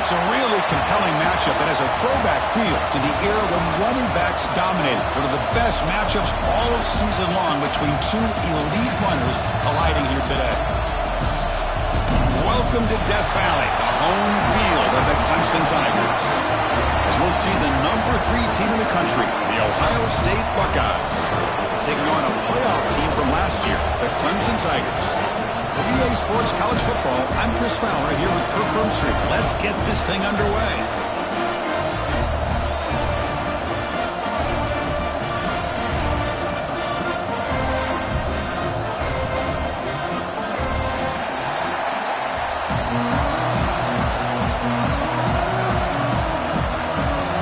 It's a really compelling matchup that has a throwback feel to the era when running backs dominated. One of the best matchups all season long between two elite runners colliding here today. Welcome to Death Valley, the home field of the Clemson Tigers. As we'll see the number 3 team in the country, the Ohio State Buckeyes, taking on a playoff team from last year, the Clemson Tigers. For EA Sports College Football, I'm Chris Fowler here with Kirk Herbstreit. Let's get this thing underway.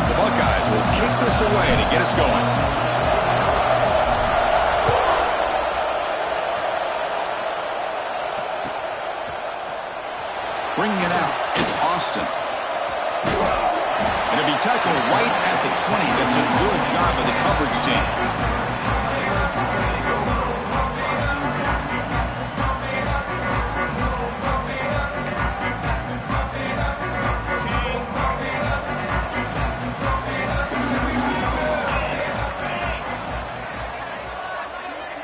The Buckeyes will kick this away to get us going. Bringing it out, it's Austin. And it'll be tackled right at the 20. That's a good job of the coverage team.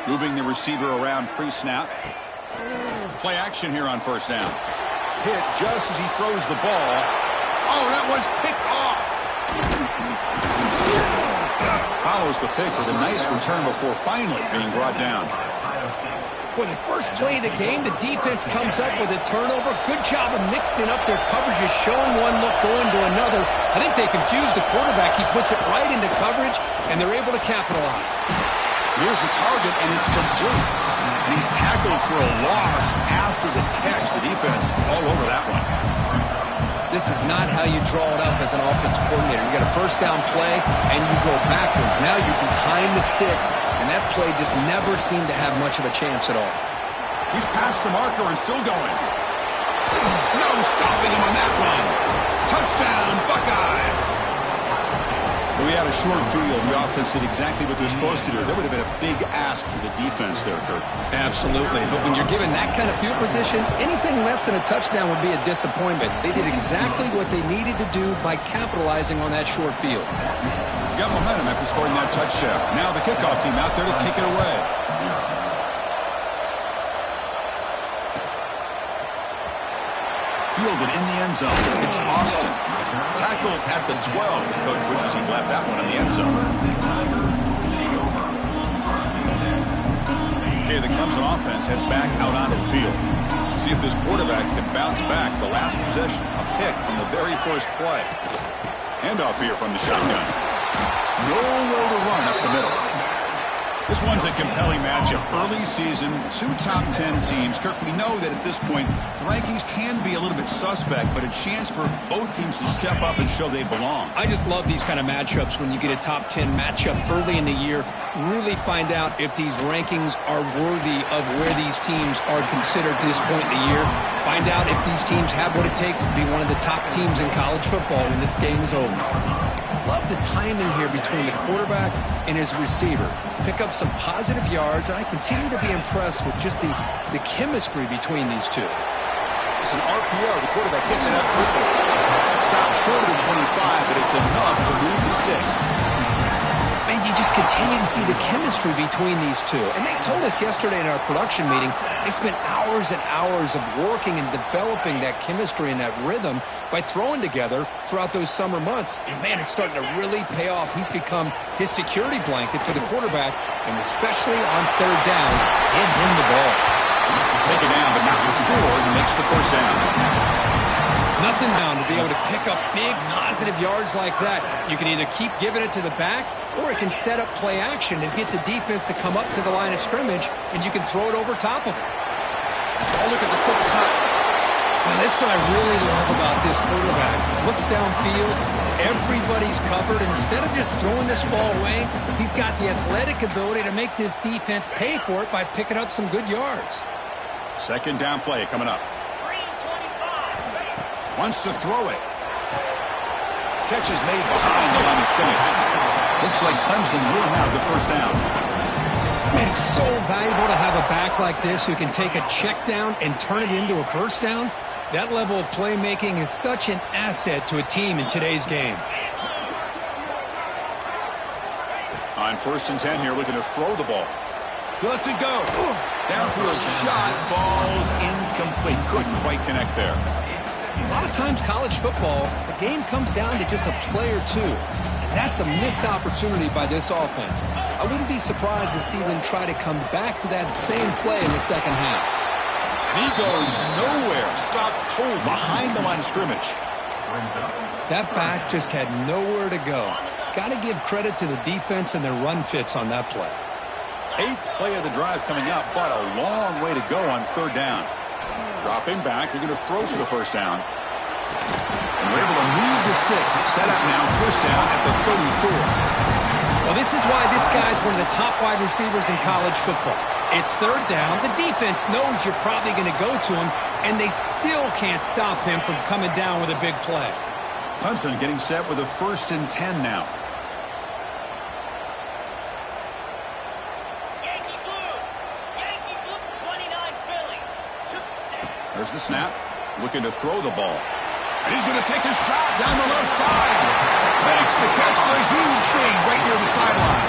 Moving the receiver around pre-snap. Play action here on first down. Hit just as he throws the ball. Oh, that one's picked off. Follows the pick with a nice return before finally being brought down. For the first play of the game, the defense comes up with a turnover. Good job of mixing up their coverages, showing one look, going to another. I think they confused the quarterback. He puts it right into coverage, and they're able to capitalize. Here's the target, and it's complete. And he's tackled for a loss after the catch. The defense all over that one. This is not how you draw it up as an offense coordinator. You got a first down play, and you go backwards. Now you're behind the sticks, and that play just never seemed to have much of a chance at all. He's past the marker and still going. No stopping him on that one. Touchdown, Buckeyes. We had a short field. The offense did exactly what they're supposed to do. That would have been a big ask for the defense there, Kurt. Absolutely. But when you're given that kind of field position, anything less than a touchdown would be a disappointment. They did exactly what they needed to do by capitalizing on that short field. Got momentum after scoring that touchdown. Now the kickoff team out there to kick it away. Fielded in the end zone. It's Austin. Tackled at the 12. The coach wishes he'd left that one in the end zone. Okay, the Clemson offense heads back out onto the field. See if this quarterback can bounce back. The last possession, a pick from the very first play. Handoff here from the shotgun. Nowhere to run up the middle. This one's a compelling matchup. Early season, 2 top 10 teams. Kirk, we know that at this point, the rankings can be a little bit suspect, but a chance for both teams to step up and show they belong. I just love these kind of matchups when you get a top 10 matchup early in the year. Really find out if these rankings are worthy of where these teams are considered at this point in the year. Find out if these teams have what it takes to be one of the top teams in college football when this game is over. Love the timing here between the quarterback and his receiver. Pick up some positive yards, and I continue to be impressed with just the chemistry between these two. It's an RPO. The quarterback gets it out quickly. Stopped short of the 25, but it's enough to move the sticks. And you just continue to see the chemistry between these two. And they told us yesterday in our production meeting, they spent hours and hours of working and developing that chemistry and that rhythm by throwing together throughout those summer months. And, man, it's starting to really pay off. He's become his security blanket for the quarterback, and especially on third down, get him the ball. Take it down, but not before he makes the first down. Nothing down to be able to pick up big positive yards like that. You can either keep giving it to the back, or it can set up play action and get the defense to come up to the line of scrimmage, and you can throw it over top of it. Oh, look at the quick cut. Well, that's what I really love about this quarterback. Looks downfield, everybody's covered. Instead of just throwing this ball away, he's got the athletic ability to make this defense pay for it by picking up some good yards. Second down play coming up. Wants to throw it. Catch is made behind the line of scrimmage. Looks like Clemson will have the first down. Man, it's so valuable to have a back like this who can take a check down and turn it into a first down. That level of playmaking is such an asset to a team in today's game. On 1st and 10 here, looking to throw the ball. He lets it go. Downfield shot falls incomplete. Couldn't quite connect there. A lot of times college football, the game comes down to just a play or two. And that's a missed opportunity by this offense. I wouldn't be surprised to see them try to come back to that same play in the second half. And he goes nowhere. Stopped cold behind the line of scrimmage. That back just had nowhere to go. Got to give credit to the defense and their run fits on that play. 8th play of the drive coming up, but a long way to go on 3rd down. Dropping back, they're going to throw for the 1st down. And we're able to move the sticks. Set up now, 1st down at the 34. Well, this is why this guy's one of the top wide receivers in college football. It's 3rd down. The defense knows you're probably going to go to him, and they still can't stop him from coming down with a big play. Clemson getting set with a 1st and 10 now. There's the snap. Looking to throw the ball. And he's going to take a shot down the left side. Makes the catch for a huge gain right near the sideline.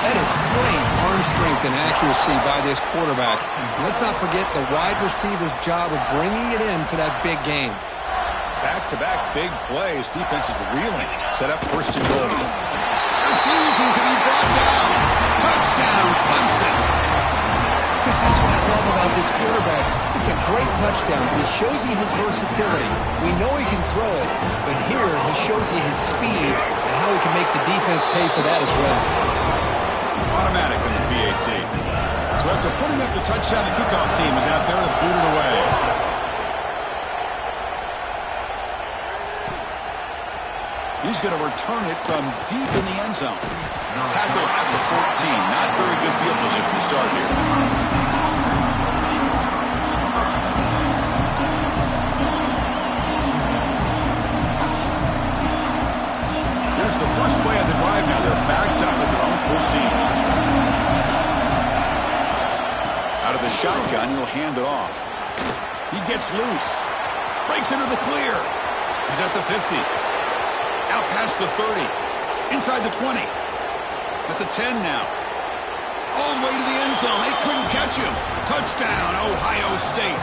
That is great arm strength and accuracy by this quarterback. Let's not forget the wide receiver's job of bringing it in for that big game. Back-to-back big plays. Defense is reeling. Set up 1st and goal. Refusing to be brought down. Touchdown, Clemson. Because that's what I love about this quarterback. It's a great touchdown. It shows you his versatility. We know he can throw it, but here he shows you his speed and how he can make the defense pay for that as well. Automatic in the PAT. So after putting up the touchdown, the kickoff team is out there to boot it away. He's going to return it from deep in the end zone. Tackle at the 14. Not very good field position to start here. Here's the first play of the drive now. They're backed up at their own 14. Out of the shotgun, he'll hand it off. He gets loose. Breaks into the clear. He's at the 50. Out past the 30. Inside the 20. At the 10 now. All the way to the end zone. They couldn't catch him. Touchdown, Ohio State.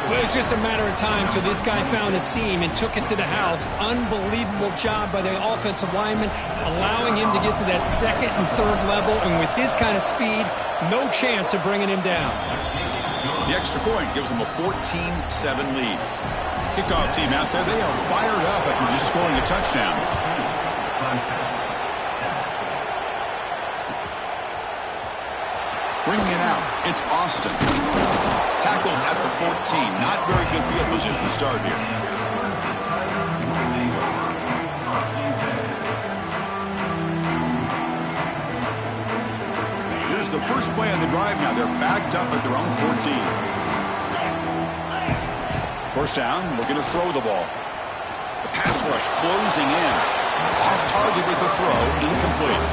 Well, it was just a matter of time till this guy found a seam and took it to the house. Unbelievable job by the offensive lineman, allowing him to get to that 2nd and 3rd level. And with his kind of speed, no chance of bringing him down. The extra point gives them a 14-7 lead. Kickoff team out there, they are fired up after just scoring a touchdown. Bringing it out, it's Austin. Tackled at the 14. Not very good field position to start here. Here's the first play of the drive now. They're backed up at their own 14. 1st down, looking to throw the ball. The pass rush closing in. Off target with the throw, incomplete.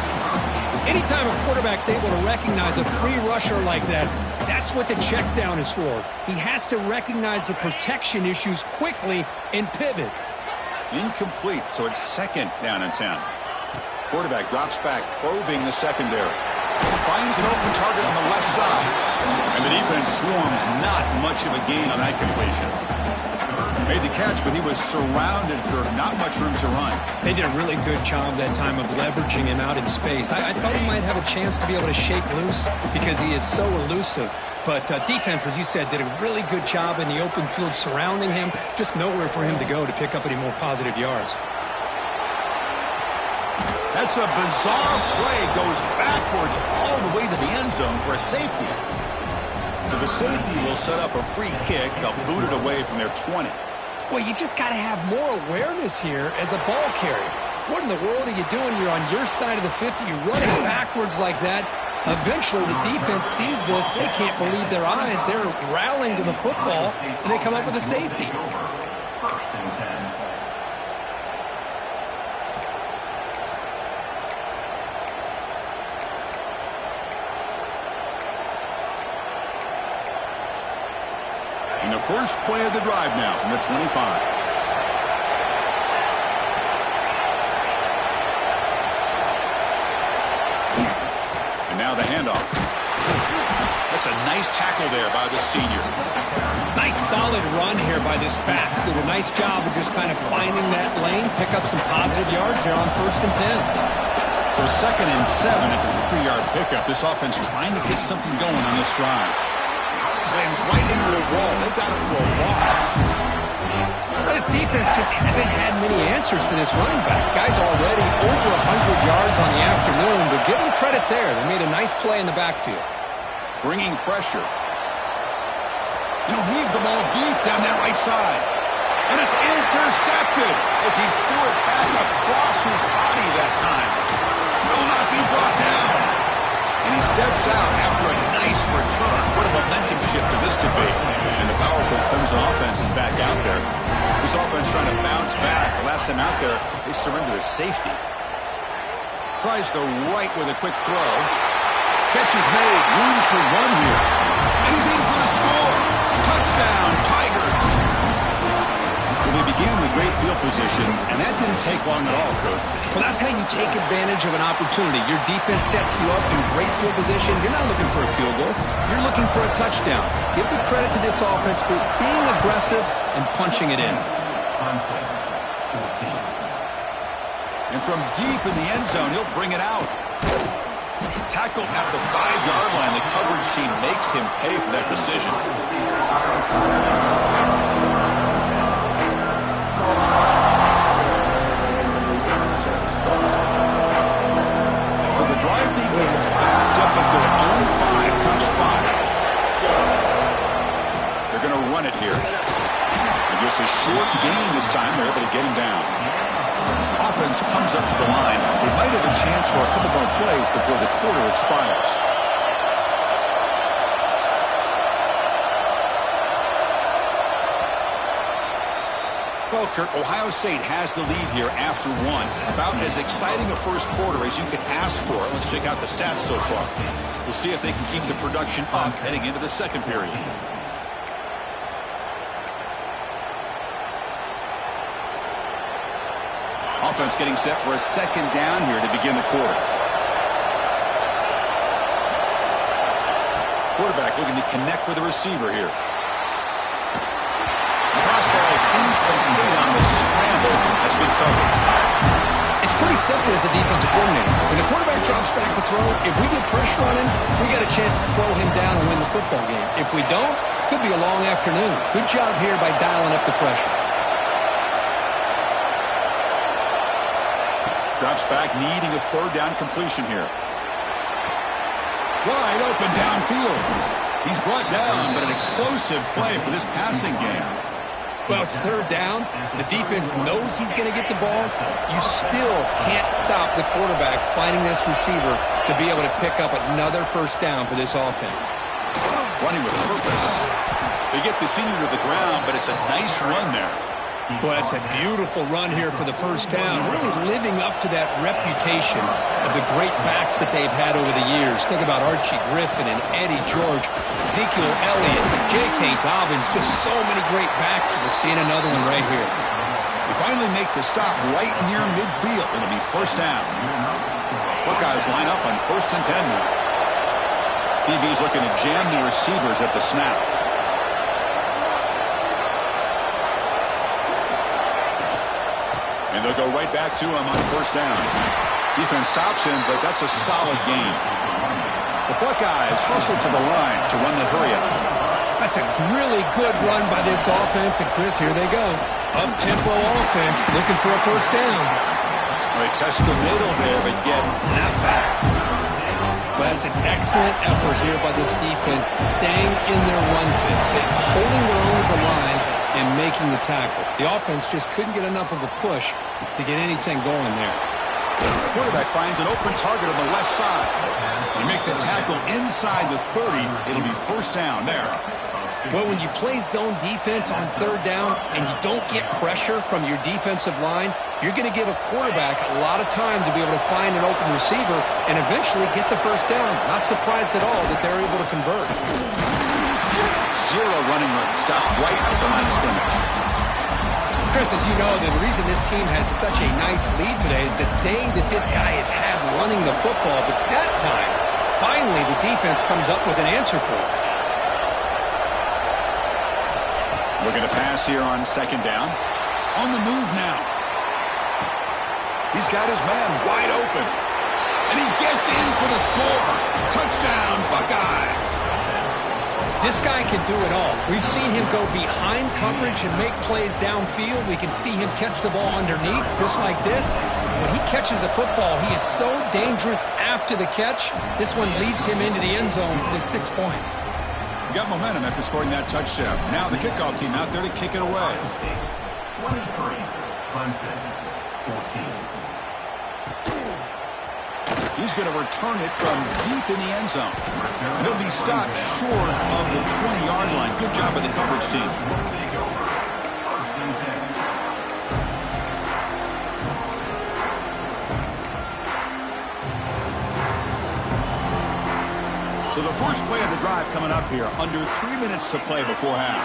Anytime a quarterback's able to recognize a free rusher like that, that's what the check down is for. He has to recognize the protection issues quickly and pivot. Incomplete, so it's 2nd down and 10. Quarterback drops back, probing the secondary. Finds an open target on the left side. And the defense swarms. Not much of a gain on that completion. Made the catch, but he was surrounded for not much room to run. They did a really good job that time of leveraging him out in space. I thought he might have a chance to be able to shake loose because he is so elusive. But defense, as you said, did a really good job in the open field surrounding him. Just nowhere for him to go to pick up any more positive yards. That's a bizarre play. Goes backwards all the way to the end zone for a safety. So the safety will set up a free kick. They'll boot it away from their 20. Well, you just got to have more awareness here as a ball carrier. What in the world are you doing? You're on your side of the 50. You're running backwards like that. Eventually, the defense sees this. They can't believe their eyes. They're rallying to the football, and they come up with a safety. And the first play of the drive now from the 25. And now the handoff. That's a nice tackle there by the senior. Nice solid run here by this back. Did a nice job of just kind of finding that lane, pick up some positive yards there on 1st and 10. So 2nd and 7 at the 3-yard pickup. This offense trying to get something going on this drive. Slams right into the wall. They've got it for a loss. But his defense just hasn't had many answers for this running back. Guy's already over 100 yards on the afternoon, but give him credit there. They made a nice play in the backfield. Bringing pressure. And he'll heave the ball deep down that right side. And it's intercepted as he threw it back across his body that time. Will not be brought down. And he steps out after a nice return. What a momentum shifter this could be. And the powerful Clemson offense is back out there. This offense trying to bounce back. The last time out there, they surrendered a safety. Tries the right with a quick throw. Catch is made. Room to run here. And he's in for the score. Touchdown, Tigers. Well, they began with great field position, and that didn't take long at all, Coach. Well, that's how you take advantage of an opportunity. Your defense sets you up in great field position. You're not looking for a field goal. You're looking for a touchdown. Give the credit to this offense for being aggressive and punching it in. And from deep in the end zone, he'll bring it out. Tackle at the 5-yard line. The coverage team makes him pay for that decision. So the drive begins backed up at their own 5. Tough spot. They're going to run it here. And just a short gain this time. They're able to get him down. Offense comes up to the line. They might have a chance for a couple more plays before the quarter expires. Well, Kirk, Ohio State has the lead here after 1. About as exciting a first quarter as you could ask for. Let's check out the stats so far. We'll see if they can keep the production up heading into the second period. Offense getting set for a second down here to begin the quarter. Quarterback looking to connect with the receiver here. The pass ball is incomplete on the scramble. That's good coverage. It's pretty simple as a defensive coordinator. When the quarterback drops back to throw, if we get pressure on him, we got a chance to slow him down and win the football game. If we don't, could be a long afternoon. Good job here by dialing up the pressure. Drops back, needing a 3rd down completion here. Wide open downfield. He's brought down, but an explosive play for this passing game. Well, it's 3rd down. The defense knows he's going to get the ball. You still can't stop the quarterback finding this receiver to be able to pick up another 1st down for this offense. Running with purpose. They get the senior to the ground, but it's a nice run there. Well, it's a beautiful run here for the 1st down, really living up to that reputation of the great backs that they've had over the years. Talk about Archie Griffin and Eddie George, Ezekiel Elliott, J.K. Dobbins, just so many great backs. We're seeing another one right here. They finally make the stop right near midfield. It'll be 1st down. Buckeyes line up on 1st and 10 now. DB's looking to jam the receivers at the snap. And they'll go right back to him on 1st down. Defense stops him, but that's a solid gain. The Buckeyes hustle to the line to run the hurry up. That's a really good run by this offense. And, Chris, here they go. Up-tempo offense looking for a 1st down. Well, they test the middle there, but get nothing. Well, that's an excellent effort here by this defense, staying in their run fits, holding their own at the line, and making the tackle. The offense just couldn't get enough of a push to get anything going there. The quarterback finds an open target on the left side. You make the tackle inside the 30. It'll be 1st down there. Well, when you play zone defense on 3rd down and you don't get pressure from your defensive line, you're going to give a quarterback a lot of time to be able to find an open receiver and eventually get the 1st down. Not surprised at all that they're able to convert. zero running room. Stopped right at the line of scrimmage. Chris, as you know, the reason this team has such a nice lead today is the day that this guy has had running the football. But that time, finally, the defense comes up with an answer for it. Looking to pass here on second down. On the move now. He's got his man wide open. And he gets in for the score. Touchdown, Buckeyes. This guy can do it all. We've seen him go behind coverage and make plays downfield. We can see him catch the ball underneath, just like this. When he catches a football, he is so dangerous after the catch. This one leads him into the end zone for the 6 points. You got momentum after scoring that touchdown. Now the kickoff team out there to kick it away. 23, Clemson, 14. He's going to return it from deep in the end zone. And he'll be stopped short of the 20-yard line. Good job by the coverage team. So the first play of the drive coming up here. Under 3 minutes to play before half.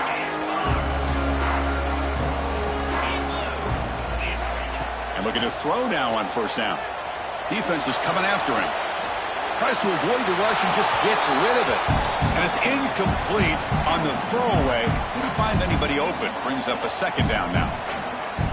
And looking to throw now on first down. Defense is coming after him. Tries to avoid the rush and just gets rid of it. And it's incomplete on the throwaway. Didn't find anybody open. Brings up a second down now.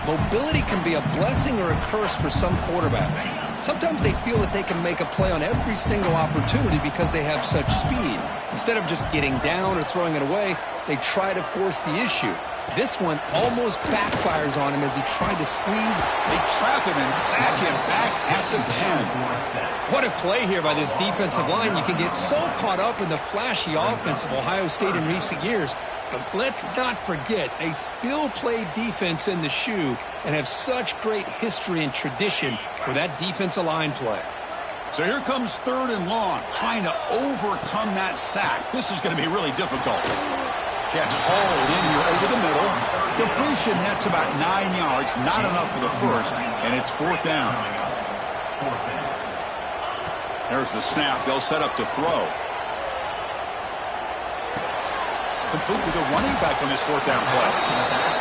Mobility can be a blessing or a curse for some quarterbacks. Sometimes they feel that they can make a play on every single opportunity because they have such speed. Instead of just getting down or throwing it away, they try to force the issue. This one almost backfires on him as he tried to squeeze. They trap him and sack him back at the 10. What a play here by this defensive line. You can get so caught up in the flashy offense of Ohio State in recent years. But let's not forget, they still play defense in the shoe and have such great history and tradition with that defensive line play. So here comes third and long, trying to overcome that sack. This is going to be really difficult. Catch hauled in here over the middle. Completion nets about 9 yards. Not enough for the first, and it's fourth down. There's the snap. They'll set up to throw. Complete to the running back on this fourth down play.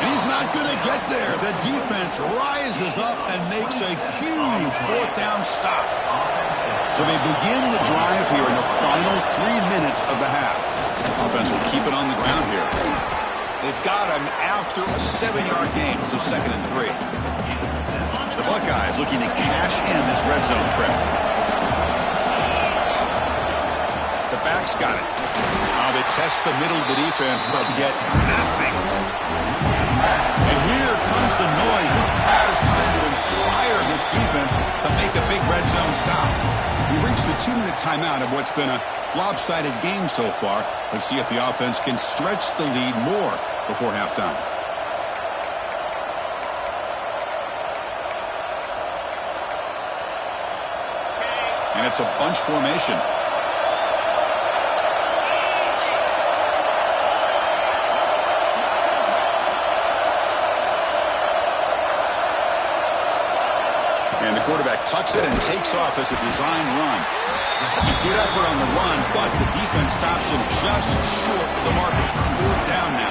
And he's not going to get there. The defense rises up and makes a huge fourth down stop. So they begin the drive here in the final 3 minutes of the half. Offense will keep it on the ground here. They've got him after a 7-yard gain, so 2nd and 3. The Buckeyes looking to cash in this red zone trip. The backs got it. They test the middle of the defense, but get nothing. And here comes the noise. This crowd is trying to inspire this defense to make a big red zone stop. We reached the 2-minute timeout of what's been a lopsided game so far. Let's see if the offense can stretch the lead more before halftime. And it's a bunch formation. And the quarterback tucks it and takes off as a design run. That's a good effort on the run, but the defense stops him just short of the marker. Fourth down now.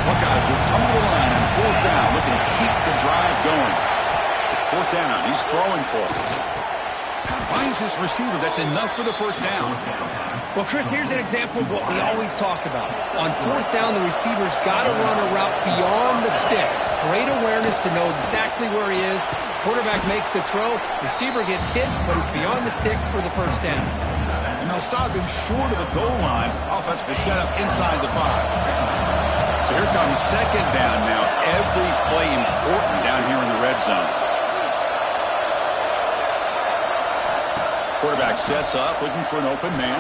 Buckeyes will come to the line on fourth down, looking to keep the drive going. Fourth down, he's throwing for it. Finds his receiver. That's enough for the first down. Well, Chris, here's an example of what we always talk about. On fourth down, the receiver's got to run a route beyond the sticks. Great awareness to know exactly where he is. Quarterback makes the throw. Receiver gets hit, but he's beyond the sticks for the first down. And they'll stop him short of the goal line. Offense will set up inside the 5. So here comes second down now. Every play important down here in the red zone. Quarterback sets up, looking for an open man.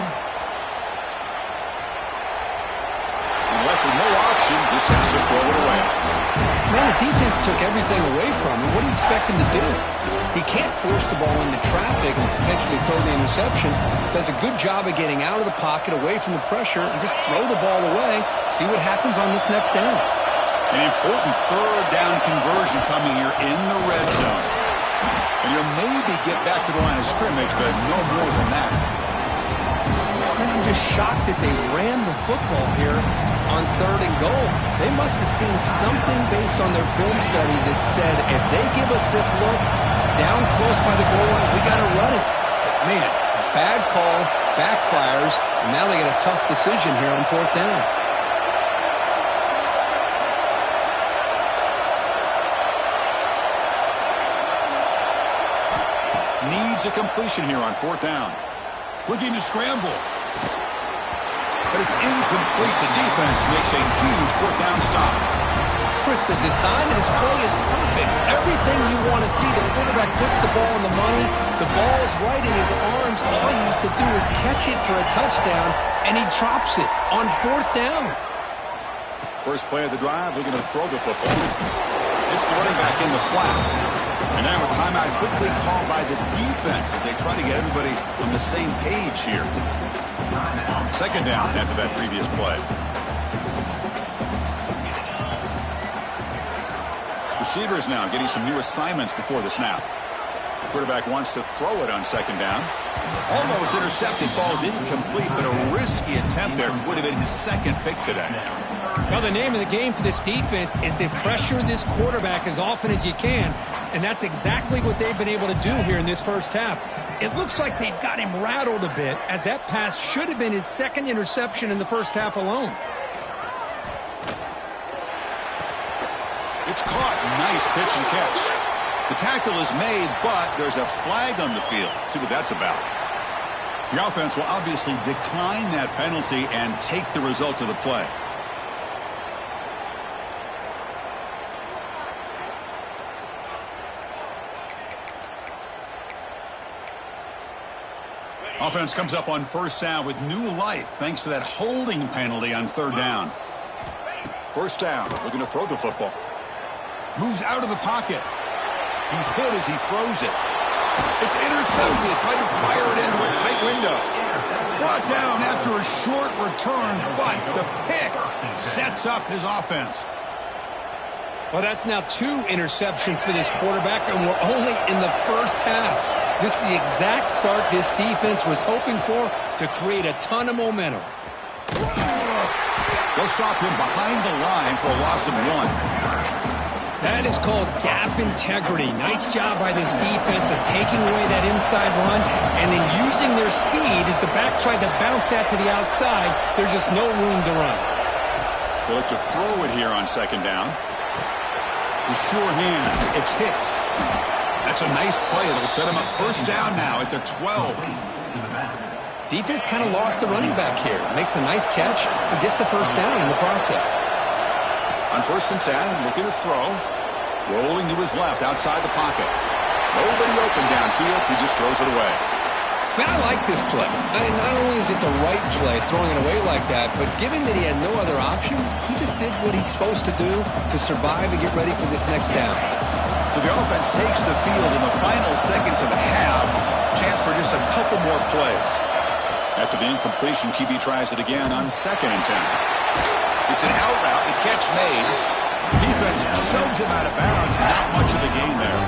And left with no option, just has to throw it away. Man, the defense took everything away from him. What do you expect him to do? He can't force the ball into traffic and potentially throw the interception. Does a good job of getting out of the pocket, away from the pressure, and just throw the ball away. See what happens on this next down. An important third down conversion coming here in the red zone. And you'll maybe get back to the line of scrimmage, but no more than that. Man, I'm just shocked fact that they ran the football here on 3rd and goal. They must have seen something based on their film study that said, if they give us this look down close by the goal line, we got to run it. Man, bad call, backfires, and now they get a tough decision here on 4th down. Needs a completion here on 4th down. Looking to scramble. But it's incomplete. The defense makes a huge 4th down stop. Chris, the design of this play is perfect. Everything you want to see. The quarterback puts the ball in the money. The ball is right in his arms. All he has to do is catch it for a touchdown, and he drops it on 4th down. First play of the drive, looking to throw the football. It's the running back in the flat. And now a timeout quickly called by the defense as they try to get everybody on the same page here. 2nd down after that previous play. Receivers now getting some new assignments before the snap. Quarterback wants to throw it on 2nd down. Almost intercepted, falls incomplete, but a risky attempt there. Would have been his 2nd pick today. Well, the name of the game for this defense is to pressure this quarterback as often as you can, and that's exactly what they've been able to do here in this first half. It looks like they've got him rattled a bit, as that pass should have been his 2nd interception in the first half alone. It's caught. Nice pitch and catch. The tackle is made, but there's a flag on the field. Let's see what that's about. The offense will obviously decline that penalty and take the result of the play. Offense comes up on 1st down with new life thanks to that holding penalty on 3rd down. 1st down, looking to throw the football. Moves out of the pocket. He's hit as he throws it. It's intercepted. Tried to fire it into a tight window. Brought down after a short return, but the pick sets up his offense. Well, that's now 2 interceptions for this quarterback, and we're only in the first half. This is the exact start this defense was hoping for to create a ton of momentum. They'll stop him behind the line for a loss of 1. That is called gap integrity. Nice job by this defense of taking away that inside run and then using their speed as the back tried to bounce that to the outside. There's just no room to run. They'll look to throw it here on 2nd down. The sure hands. It's Hicks. That's a nice play. It'll set him up 1st down now at the 12. Defense kind of lost the running back here. Makes a nice catch and gets the 1st down in the process. On 1st and 10, looking to throw. Rolling to his left outside the pocket. Nobody open downfield. He just throws it away. Man, I like this play. Not only is it the right play, throwing it away like that, but given that he had no other option, he just did what he's supposed to do to survive and get ready for this next down. So the offense takes the field in the final seconds of the half. Chance for just a couple more plays. After the incompletion, QB tries it again on 2nd and 10. It's an out route. The catch made. Defense shoves him out of bounds. Not much of the game there.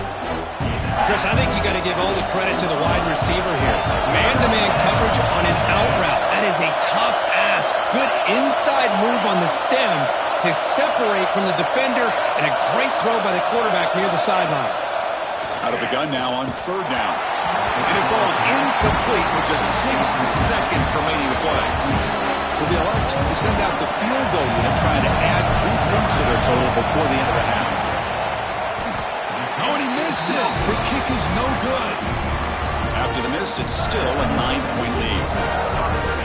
Chris, I think you got to give all the credit to the wide receiver here. Man-to-man coverage on an out route. That is a tough ask. Good inside move on the stem to separate from the defender, and a great throw by the quarterback near the sideline. Out of the gun now on 3rd down. And it falls incomplete with just 6 seconds remaining to play. So they elect to send out the field goal unit, trying to add 3 points to their total before the end of the half. Oh, and he missed it. The kick is no good. After the miss, it's still a 9-point lead.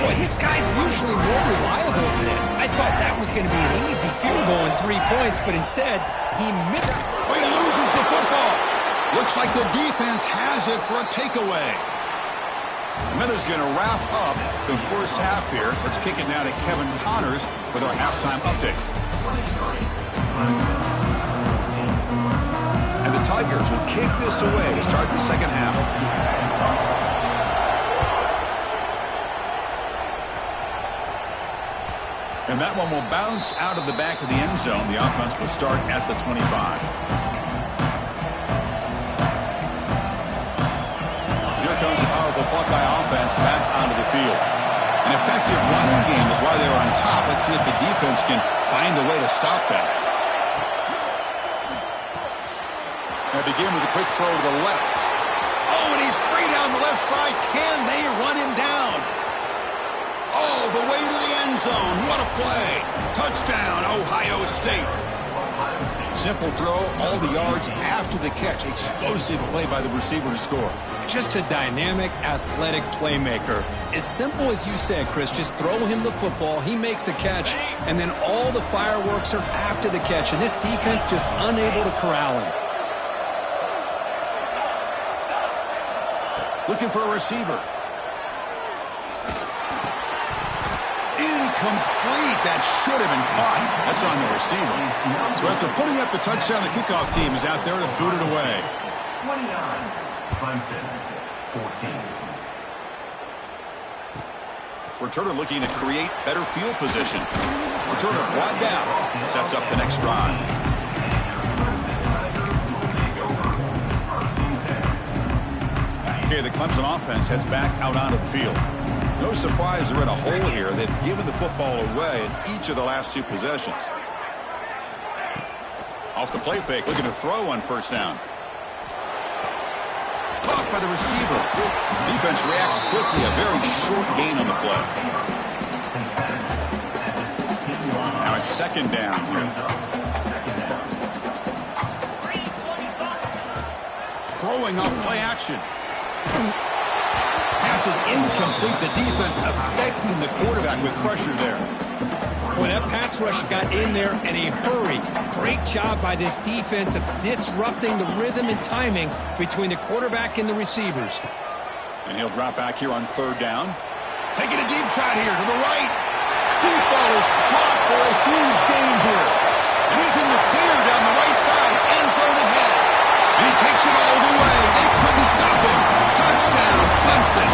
Boy, this guy's usually more reliable than this. I thought that was going to be an easy field goal in 3 points, but instead, he missed. Oh, he loses the football. Looks like the defense has it for a takeaway. Miller's going to wrap up the first half here. Let's kick it now to Kevin Connors with our halftime update. And the Tigers will kick this away to start the second half. And that one will bounce out of the back of the end zone. The offense will start at the 25. Buckeye offense back onto the field. An effective running Let's see if the defense can find a way to stop that. They begin with a quick throw to the left. Oh, and he's free down the left side. Can they run him down? All the way to the end zone. What a play. Touchdown, Ohio State. Simple throw, all the yards after the catch. Explosive play by the receiver to score. Just a dynamic, athletic playmaker. As simple as you said, Chris, just throw him the football, he makes a catch, and then all the fireworks are after the catch, and this defense just unable to corral him. Looking for a receiver. Incomplete. That should have been caught. That's on the receiver. So after putting up the touchdown, the kickoff team is out there to boot it away. 29, Clemson, 14. Returner looking to create better field position. Returner brought down. Sets up the next drive. Okay, the Clemson offense heads back out onto the field. No surprise they're in a hole here. They've given the football away in each of the last two possessions. Off the play fake, looking to throw on first down. Caught by the receiver. Defense reacts quickly. A very short gain on the play. Now it's second down here. Throwing up play action. Pass is incomplete. The defense affecting the quarterback with pressure there. Boy, that pass rush got in there in a hurry. Great job by this defense of disrupting the rhythm and timing between the quarterback and the receivers. And he'll drop back here on third down. Taking a deep shot here to the right. Deep ball is caught for a huge gain here. And he's in the clear down the right side. End zone ahead. And he takes it all the way. They couldn't stop him. Touchdown, Clemson.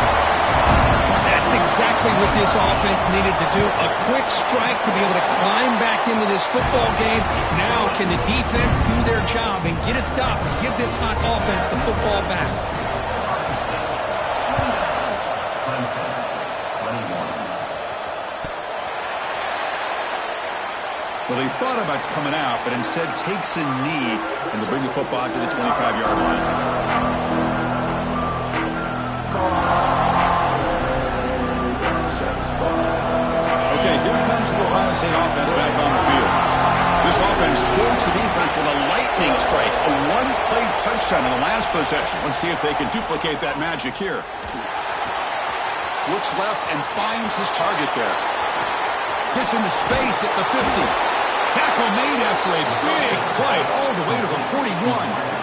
That's exactly what this offense needed to do. A quick strike to be able to climb back into this football game. Now can the defense do their job and get a stop and give this hot offense the football back? Well, he thought about coming out, but instead takes a knee and to bring the football to the 25-yard line. Okay, here comes the Ohio State offense back on the field. This offense scores the defense with a lightning strike, a one-play touchdown in the last possession. Let's see if they can duplicate that magic here. Looks left and finds his target there. Gets into space at the 50. Tackle made after a big play all the way to the 41.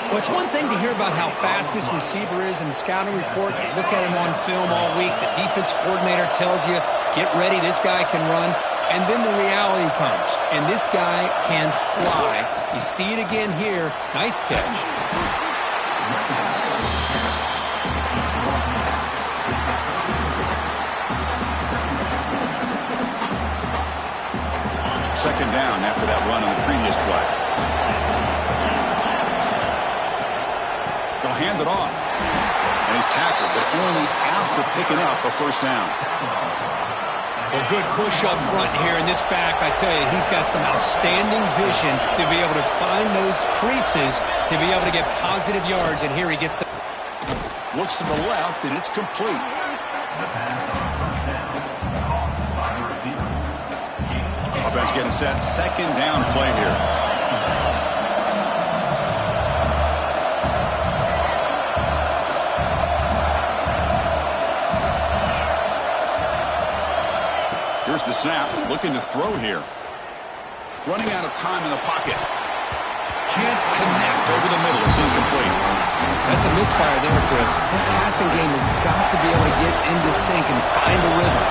Well, it's one thing to hear about how fast this receiver is in the scouting report. You look at him on film all week. The defense coordinator tells you, get ready, this guy can run. And then the reality comes, and this guy can fly. You see it again here. Nice catch. Second down after that run on the previous play. They'll hand it off. And he's tackled, but only after picking up a first down. Well, good push up front here in this back. I tell you, he's got some outstanding vision to be able to find those creases, to be able to get positive yards. And here he gets the... Looks to the left, and it's complete. The pass on first down, caught by the receiver. Offense getting set. Second down play here. Here's the snap. Looking to throw here. Running out of time in the pocket. Can't connect over the middle. It's incomplete. That's a misfire there, Chris. This passing game has got to be able to get into sync and find a rhythm.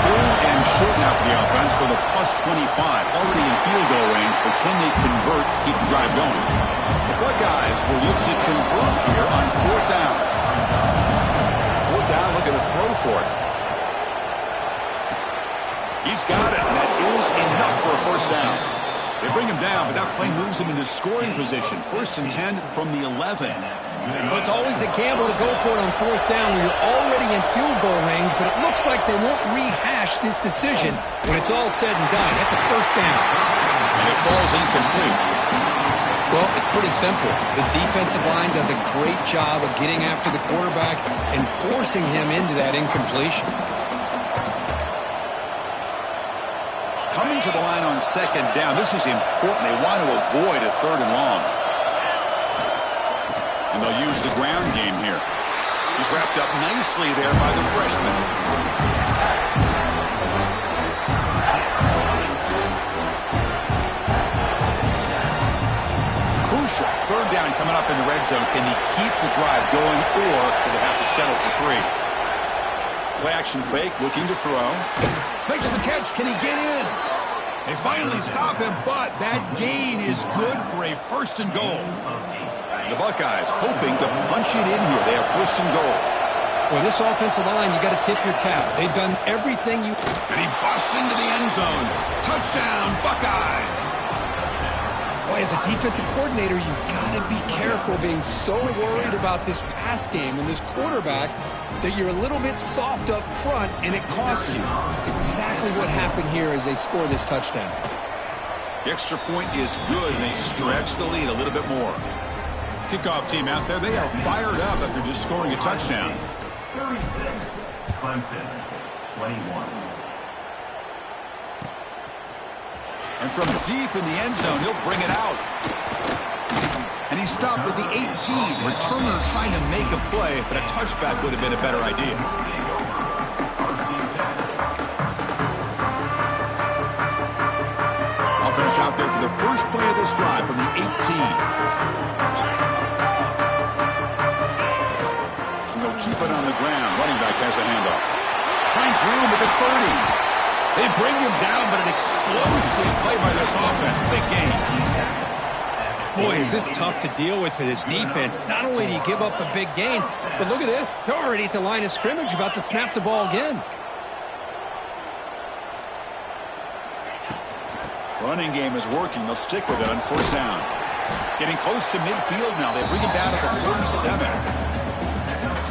Third and short now for the offense for the plus 25. Already in field goal range, but can they convert, keep the drive going? The Buckeyes will look to convert here on fourth down. Fourth down, look at the throw for it. He's got it, and that is enough for a first down. They bring him down, but that play moves him into scoring position. First and 10 from the 11. Well, it's always a gamble to go for it on fourth down when you're already in field goal range, but it looks like they won't rehash this decision when it's all said and done. That's a first down. And it falls incomplete. Well, it's pretty simple. The defensive line does a great job of getting after the quarterback and forcing him into that incompletion. Coming to the line on second down, this is important. They want to avoid a third and long. And they'll use the ground game here. He's wrapped up nicely there by the freshman. Crucial. Third down coming up in the red zone. Can he keep the drive going, or do they have to settle for 3? Play action fake, looking to throw. Makes the catch. Can he get in? They finally stop him, but that gain is good for a first and goal. The Buckeyes hoping to punch it in here. They have first and goal. Well, this offensive line, you got to tip your cap. They've done everything you... And he busts into the end zone. Touchdown, Buckeyes. Boy, as a defensive coordinator, you've got to be careful being so worried about this pass game and this quarterback that you're a little bit soft up front and it costs you. It's exactly what happened here as they score this touchdown. The extra point is good, and they stretch the lead a little bit more. Kickoff team out there, they are fired up after just scoring a touchdown. 36, Clemson, 21. And from deep in the end zone, he'll bring it out. And he stopped at the 18. Returner trying to make a play, but a touchback would have been a better idea. Offense out there for the first play of this drive from the 18. And they'll keep it on the ground. Running back has the handoff. Finds room at the 30. They bring him down, but an explosive play by this offense. Big gain. Boy, is this tough to deal with for this defense. Not only do you give up a big gain, but look at this. They're already at the line of scrimmage, about to snap the ball again. Running game is working. They'll stick with it on first down. Getting close to midfield now. They bring him down at the 47.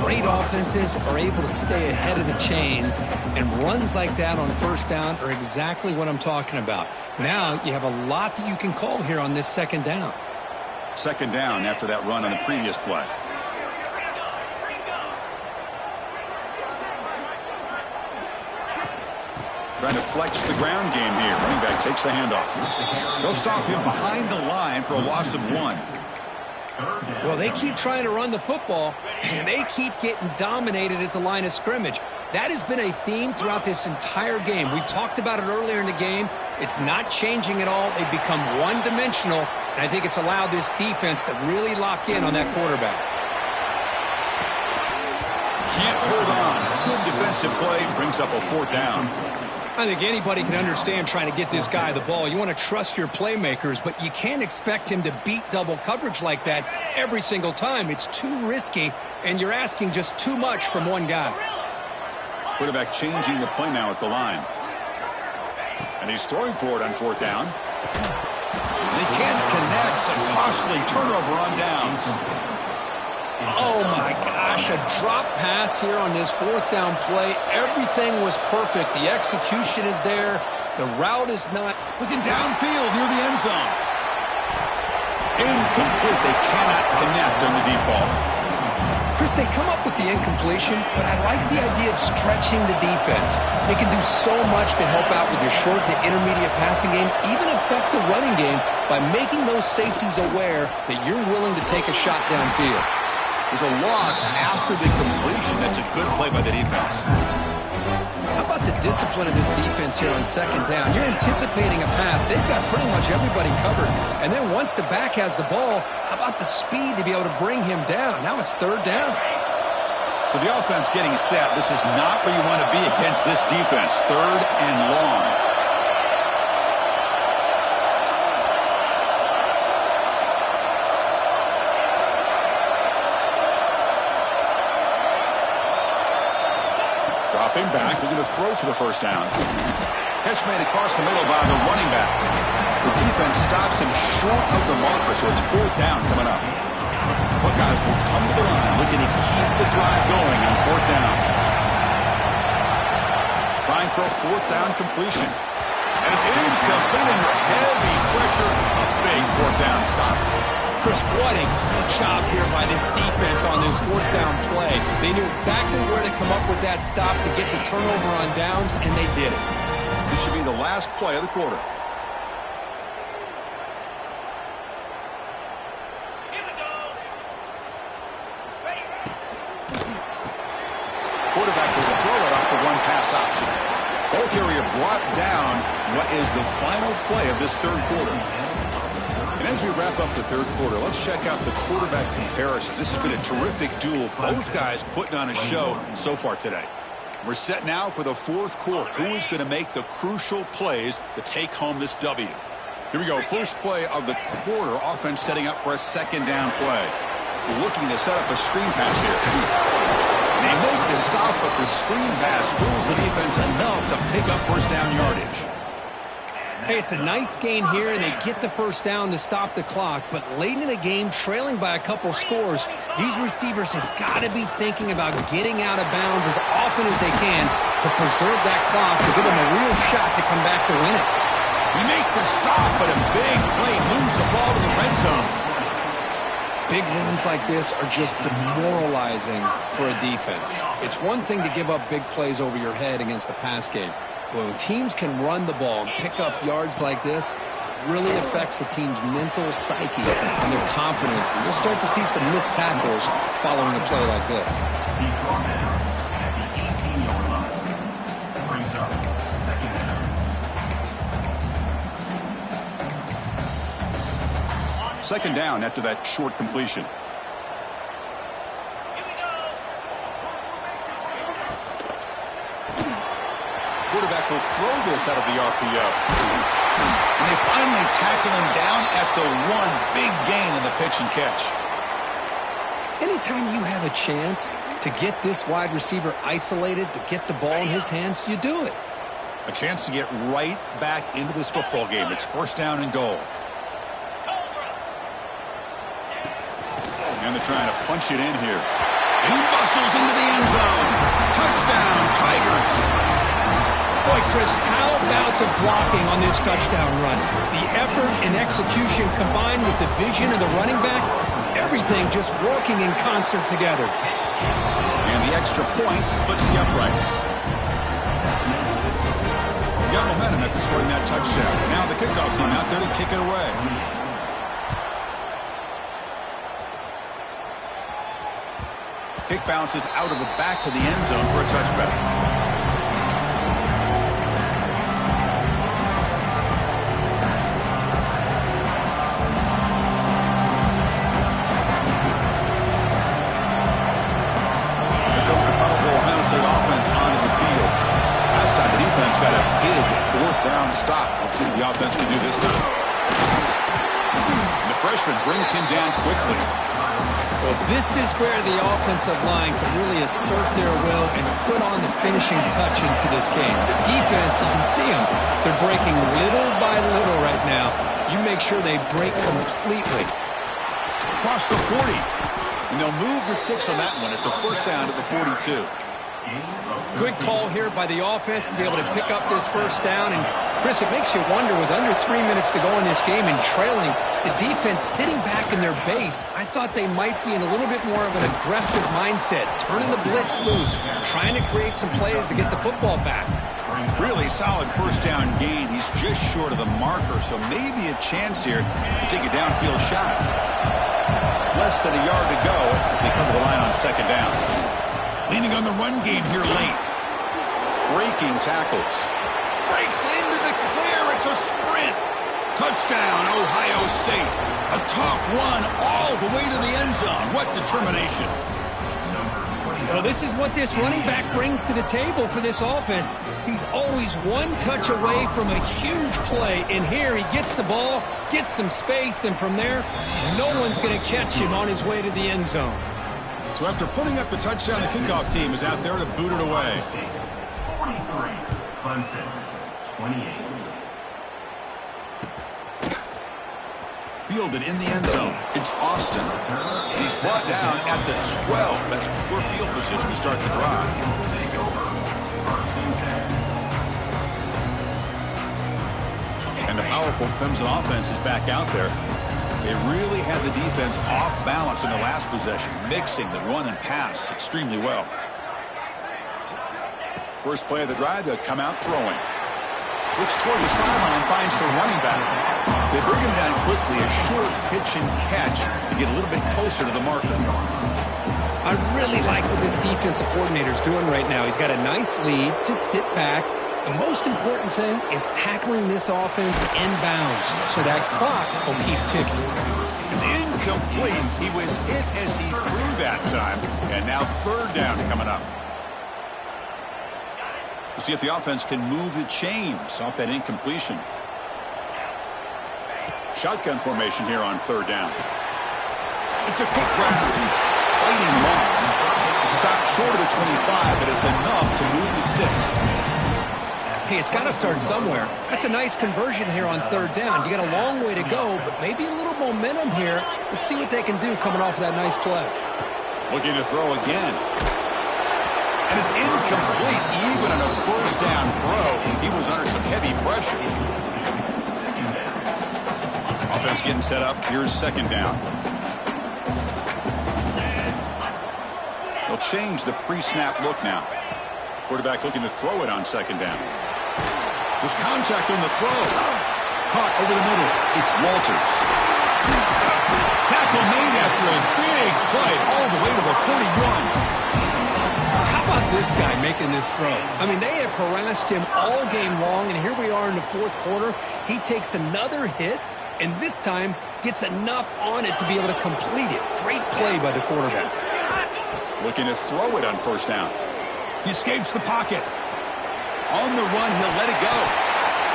Great offenses are able to stay ahead of the chains, and runs like that on first down are exactly what I'm talking about. Now you have a lot that you can call here on this second down. Second down after that run on the previous play. Trying to flex the ground game here. Running back takes the handoff. They'll stop him behind the line for a loss of 1. Well, they keep trying to run the football, and they keep getting dominated at the line of scrimmage. That has been a theme throughout this entire game. We've talked about it earlier in the game. It's not changing at all. They've become one-dimensional, and I think it's allowed this defense to really lock in on that quarterback. Can't hold on. Good defensive play brings up a fourth down. I think anybody can understand trying to get this guy the ball. You want to trust your playmakers, but you can't expect him to beat double coverage like that every single time. It's too risky, and you're asking just too much from one guy. Quarterback changing the play now at the line. And he's throwing for it on fourth down. They can't connect. A costly turnover on downs. Oh, my gosh, a drop pass here on this fourth down play. Everything was perfect. The execution is there. The route is not. Looking downfield near the end zone. Incomplete. They cannot connect on the deep ball. Chris, they come up with the incompletion, but I like the idea of stretching the defense. They can do so much to help out with your short to intermediate passing game, even affect the running game by making those safeties aware that you're willing to take a shot downfield. There's a loss after the completion. That's a good play by the defense. How about the discipline of this defense here on second down? You're anticipating a pass. They've got pretty much everybody covered. And then once the back has the ball, how about the speed to be able to bring him down? Now it's third down. So the offense getting set. This is not where you want to be against this defense. Third and long. Dropping back, looking to throw for the first down. Catch made across the middle by the running back. The defense stops him short of the marker, so it's fourth down coming up. Buckeyes will come to the line looking to keep the drive going on 4th down. Trying for a 4th down completion. And it's incomplete under heavy pressure. A big 4th down stop. Chris, what a great job here by this defense on this 4th down play. They knew exactly where to come up with that stop to get the turnover on downs, and they did it. This should be the last play of the quarter. Quarterback will throw it off the one-pass option. Ball carrier brought down what is the final play of this 3rd quarter. And as we wrap up the 3rd quarter, let's check out the quarterback comparison. This has been a terrific duel. Both guys putting on a show so far today. We're set now for the 4th quarter. Who is going to make the crucial plays to take home this W? Here we go. First play of the quarter. Offense setting up for a 2nd down play. Looking to set up a screen pass here. They make the stop, but the screen pass fools the defense enough to pick up 1st down yardage. Hey, it's a nice gain here, and they get the 1st down to stop the clock. But late in the game, trailing by a couple scores, these receivers have got to be thinking about getting out of bounds as often as they can to preserve that clock, to give them a real shot to come back to win it. We make the stop, but a big play moves the ball to the red zone. Big runs like this are just demoralizing for a defense. It's one thing to give up big plays over your head against the pass game. When teams can run the ball and pick up yards like this, it really affects the team's mental psyche and their confidence. And you'll start to see some missed tackles following a play like this. He brought down at the 18-yard line. Brings up 2nd down. 2nd down after that short completion. Quarterback will throw this out of the RPO. And they finally tackle him down at the 1. Big gain in the pitch and catch. Anytime you have a chance to get this wide receiver isolated, to get the ball in his hands, you do it. A chance to get right back into this football game. It's 1st down and goal. And they're trying to punch it in here. And he bustles into the end zone. Touchdown, Tigers. Boy, Chris, how about the blocking on this touchdown run? The effort and execution combined with the vision of the running back, everything just working in concert together. And the extra point splits the uprights. Got momentum after scoring that touchdown. Now the kickoff team out there to kick it away. Kick bounces out of the back of the end zone for a touchback. Got a big 4th down stop. Let's see what the offense can do this time. The freshman brings him down quickly. Well, this is where the offensive line can really assert their will and put on the finishing touches to this game. The defense, you can see them. They're breaking little by little right now. You make sure they break completely. Across the 40. And they'll move the 6 on that one. It's a 1st down to the 42. Good call here by the offense to be able to pick up this 1st down. And, Chris, it makes you wonder, with under 3 minutes to go in this game and trailing, the defense sitting back in their base, I thought they might be in a little bit more of an aggressive mindset, turning the blitz loose, trying to create some plays to get the football back. Really solid 1st down gain. He's just short of the marker, so maybe a chance here to take a downfield shot. Less than a yard to go as they come to the line on 2nd down. Leaning on the run game here late. Breaking tackles. Breaks into the clear. It's a sprint. Touchdown, Ohio State. A tough one all the way to the end zone. What determination. Well, this is what this running back brings to the table for this offense. He's always one touch away from a huge play. And here he gets the ball, gets some space, and from there, no one's going to catch him on his way to the end zone. So after putting up a touchdown, the kickoff team is out there to boot it away. 43, Clemson, 28. fielded in the end zone. It's Austin. And he's brought down at the 12. That's poor field position to start the drive. And the powerful Clemson offense is back out there. They really had the defense off balance in the last possession, mixing the run and pass extremely well. First play of the drive, they'll come out throwing. Looks toward the sideline, finds the running back. They bring him down quickly, a short pitch and catch to get a little bit closer to the marker. I really like what this defensive coordinator is doing right now. He's got a nice lead. Just sit back. The most important thing is tackling this offense inbounds so that clock will keep ticking. It's incomplete. He was hit as he threw that time. And now third down coming up. We'll see if the offense can move the chains off that incompletion. Shotgun formation here on third down. It's a quick grab. Fighting him off. Stopped short of the 25, but it's enough to move the sticks. Hey, it's got to start somewhere. That's a nice conversion here on third down. You got a long way to go, but maybe a little momentum here. Let's see what they can do coming off of that nice play. Looking to throw again. And it's incomplete. Even on a first down throw, he was under some heavy pressure. Offense getting set up. Here's second down. They'll change the pre-snap look now. Quarterback looking to throw it on second down. There's contact on the throw. Caught over the middle. It's Walters. Tackle made after a big play all the way to the 41. How about this guy making this throw? I mean, they have harassed him all game long, and here we are in the fourth quarter. He takes another hit, and this time gets enough on it to be able to complete it. Great play by the quarterback. Looking to throw it on first down. He escapes the pocket. On the run, he'll let it go.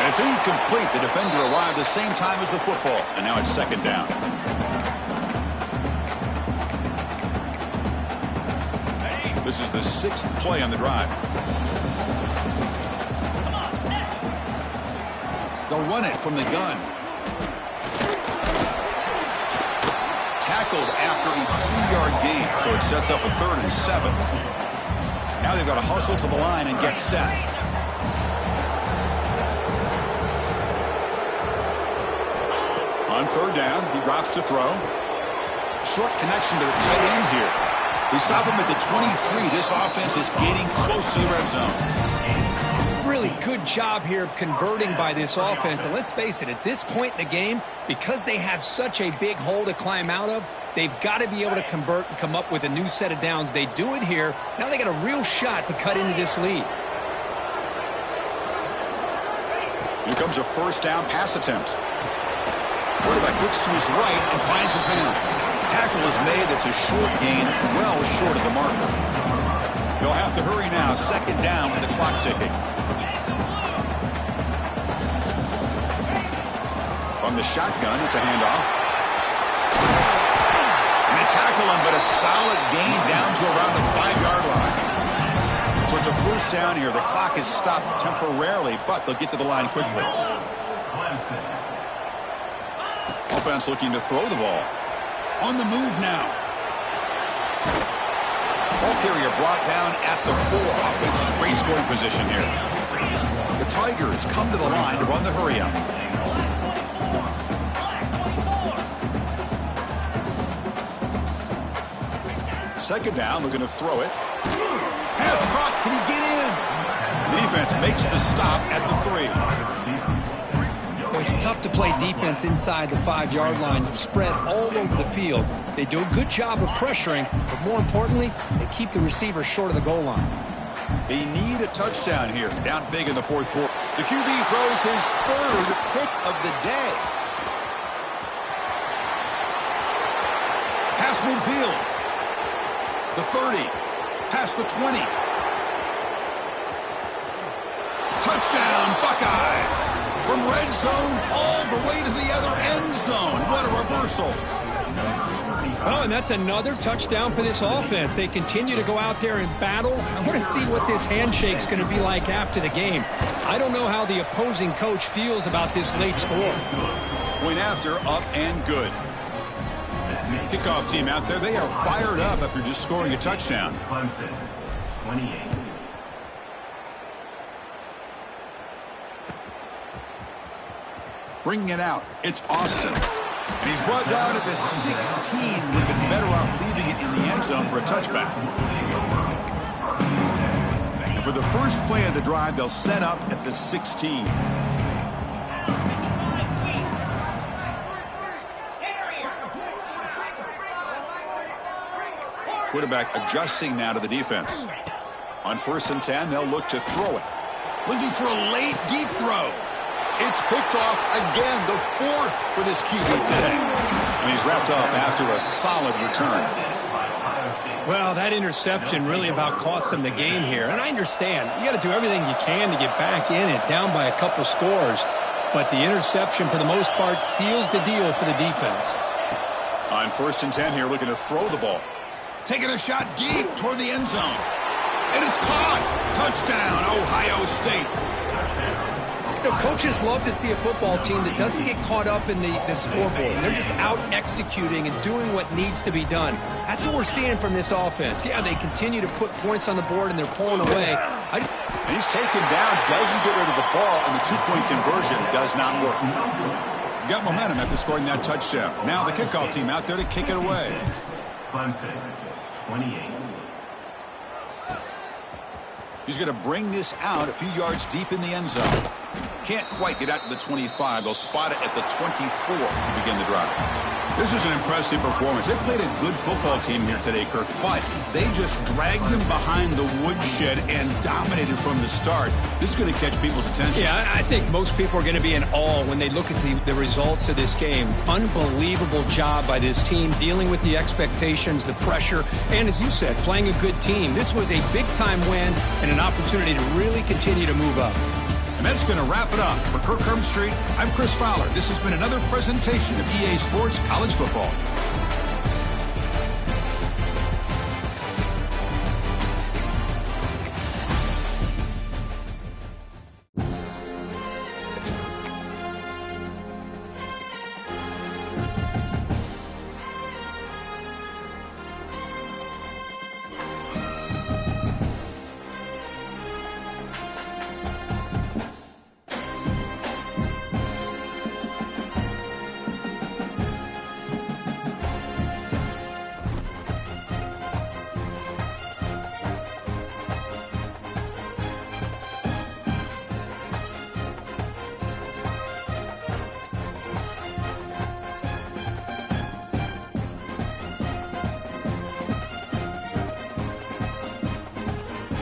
And it's incomplete. The defender arrived the same time as the football, and now it's second down. This is the sixth play on the drive. They'll run it from the gun. Tackled after a 3-yard gain, so it sets up a 3rd and 7. Now they've got to hustle to the line and get set. On third down, he drops to throw. Short connection to the tight end here. They saw them at the 23. This offense is getting close to the red zone. Really good job here of converting by this offense. And let's face it, at this point in the game, because they have such a big hole to climb out of, they've got to be able to convert and come up with a new set of downs. They do it here. Now they got a real shot to cut into this lead. Here comes a first down pass attempt. Quarterback looks to his right and finds his man. Tackle is made. That's a short gain, well short of the marker. They'll have to hurry now. Second down with the clock ticking. From the shotgun, it's a handoff. And they tackle him, but a solid gain down to around the 5-yard line. So it's a first down here. The clock is stopped temporarily, but they'll get to the line quickly. Offense looking to throw the ball. On the move now. Ball carrier brought down at the 4. Offense in great scoring position here. The Tigers come to the line to run the hurry-up. Second down, looking to throw it. Pass caught. Can he get in? The defense makes the stop at the 3. It's tough to play defense inside the 5-yard line. You're spread all over the field. They do a good job of pressuring, but more importantly, they keep the receiver short of the goal line. They need a touchdown here. Down big in the fourth quarter. The QB throws his 3rd pick of the day. Pass midfield. The 30. Past the 20. Touchdown, Buckeyes. From red zone all the way to the other end zone. What a reversal. Oh, and that's another touchdown for this offense. They continue to go out there and battle. I want to see what this handshake's going to be like after the game. I don't know how the opposing coach feels about this late score. Point after, up and good. Kickoff team out there, they are fired up after just scoring a touchdown. Clemson, 28. Bringing it out, it's Austin. And he's brought down at the 16. Would have been better off leaving it in the end zone for a touchback. And for the first play of the drive, they'll set up at the 16. Quarterback adjusting now to the defense. On 1st and 10, they'll look to throw it. Looking for a late, deep throw. It's picked off again, the 4th for this QB today. And he's wrapped up after a solid return. Well, that interception really about cost him the game here. And I understand. You got to do everything you can to get back in it, down by a couple scores. But the interception, for the most part, seals the deal for the defense. On 1st and 10 here, looking to throw the ball. Taking a shot deep toward the end zone. And it's caught. Touchdown, Ohio State. You know, coaches love to see a football team that doesn't get caught up in the scoreboard. They're just out executing and doing what needs to be done. That's what we're seeing from this offense. Yeah, they continue to put points on the board and they're pulling away. And he's taken down, doesn't get rid of the ball, and the 2-point conversion does not work. Got momentum after scoring that touchdown. Now the kickoff team out there to kick it away. Clemson, 28. He's going to bring this out a few yards deep in the end zone. Can't quite get out to the 25. They'll spot it at the 24 to begin the drive. This is an impressive performance. They played a good football team here today, Kirk, but they just dragged them behind the woodshed and dominated from the start. This is going to catch people's attention. Yeah, I think most people are going to be in awe when they look at the results of this game. Unbelievable job by this team dealing with the expectations, the pressure, and as you said, playing a good team. This was a big-time win and an opportunity to really continue to move up. And that's going to wrap it up. For Kirk Street, I'm Chris Fowler. This has been another presentation of EA Sports College Football.